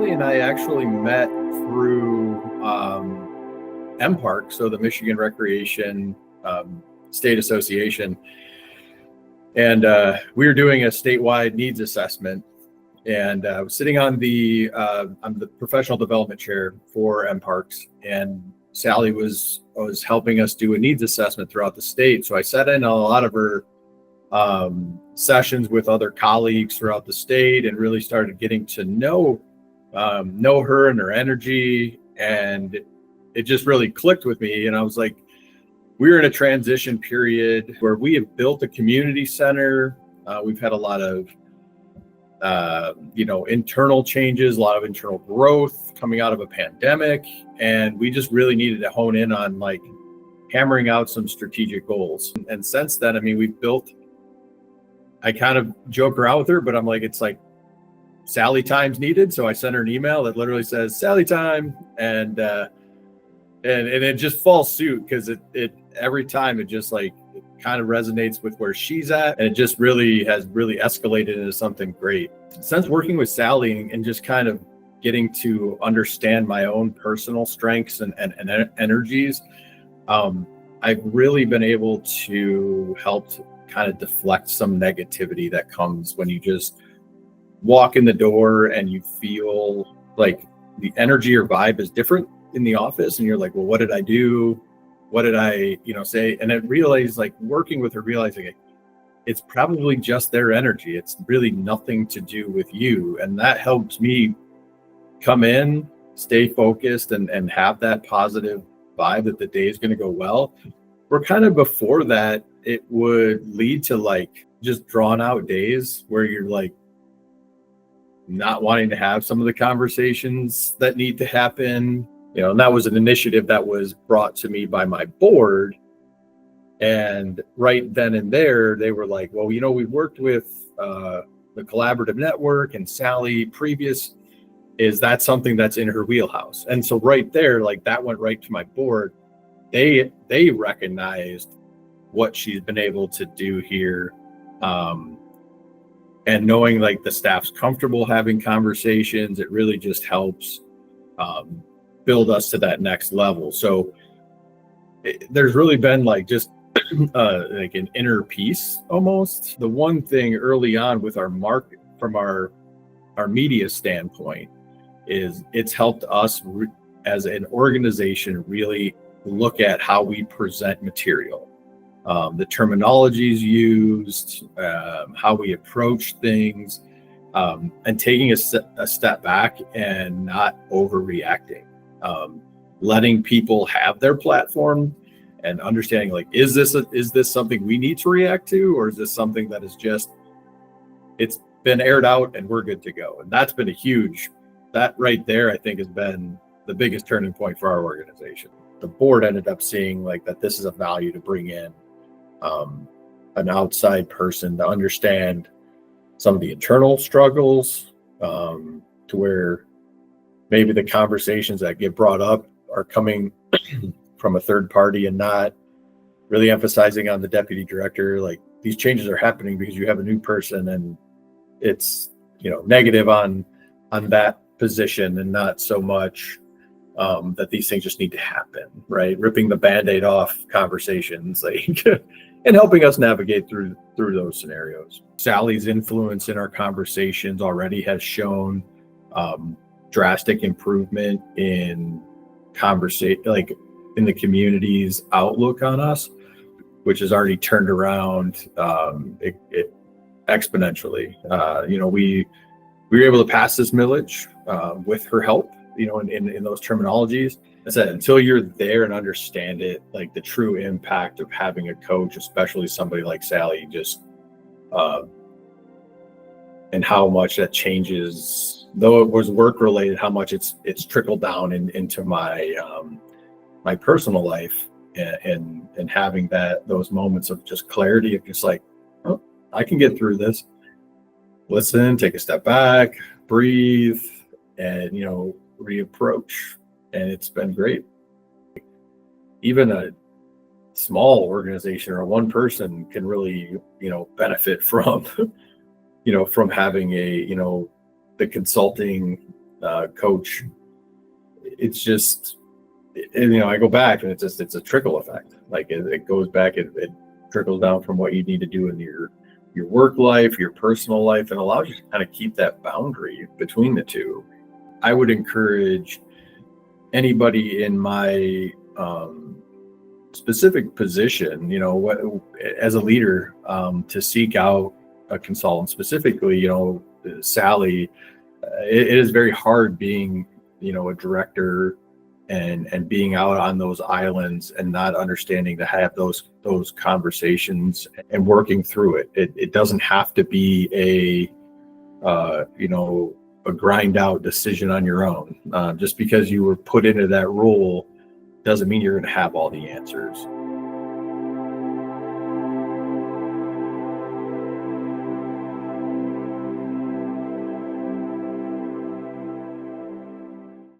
Sally and I actually met through MPark, so the Michigan Recreation State Association. And we were doing a statewide needs assessment. And I was sitting on I'm the professional development chair for MParks. And Sally was helping us do a needs assessment throughout the state. So I sat in a lot of her sessions with other colleagues throughout the state and really started getting to know her and her energy. And it just really clicked with me. And I was like, we're in a transition period where we have built a community center. We've had a lot of, internal changes, a lot of internal growth coming out of a pandemic. And we just really needed to hone in on like hammering out some strategic goals. And since then, I mean, I kind of joke around with her, but I'm like, it's like Sally time's needed. So I sent her an email that literally says Sally time. And it just falls suit because it every time it just like it kind of resonates with where she's at, and it just has really escalated into something great. Since working with Sally and just kind of getting to understand my own personal strengths and energies, I've really been able to help kind of deflect some negativity that comes when you just walk in the door and you feel like the energy or vibe is different in the office, and you're like, well, what did I do? What did I, say? And I realized, like, working with her, realizing it's probably just their energy. It's really nothing to do with you. And that helps me come in, stay focused, and have that positive vibe that the day is going to go well. We're kind of before that, it would lead to like just drawn out days where you're like not wanting to have some of the conversations that need to happen. And that was an initiative that was brought to me by my board. And right then and there, they were like, well, we've worked with the collaborative network and Sally previous. Is that something that's in her wheelhouse? And so right there, like that went right to my board. They recognized what she's been able to do here. And knowing like the staff's comfortable having conversations, it really just helps build us to that next level. So there's really been like just like an inner peace almost. The one thing early on with our market from our media standpoint is it's helped us as an organization really look at how we present material, the terminologies used, how we approach things, and taking a step back and not overreacting. Letting people have their platform and understanding like, is this something we need to react to, or is this something that is just, it's been aired out and we're good to go? And that's been that right there, I think, has been the biggest turning point for our organization. The board ended up seeing like that this is a value to bring in an outside person to understand some of the internal struggles, to where maybe the conversations that get brought up are coming from a third party and not really emphasizing on the deputy director. Like, these changes are happening because you have a new person, and it's, negative on that position, and not so much that these things just need to happen, right? Ripping the Band-Aid off conversations, like, and helping us navigate through those scenarios. Sally's influence in our conversations already has shown drastic improvement in conversation, like in the community's outlook on us, which has already turned around it exponentially. We were able to pass this millage with her help, in those terminologies. I said, until you're there and understand it, like the true impact of having a coach, especially somebody like Sally, just and how much that changes, though it was work related, how much it's trickled down into my my personal life, and having those moments of just clarity of just like, oh, I can get through this. Listen, take a step back, breathe, and reapproach. And it's been great. Even a small organization or one person can really, benefit from, from having the consulting, coach. It's just, I go back and it's a trickle effect. Like it goes back, it trickles down from what you need to do in your work life, your personal life, and allows you to kind of keep that boundary between the two. I would encourage anybody in my specific position, as a leader, to seek out a consultant. Specifically, Sally, it is very hard being, a director and being out on those islands and not understanding to have those conversations and working through it. It doesn't have to be a grind out decision on your own. Just because you were put into that role doesn't mean you're going to have all the answers.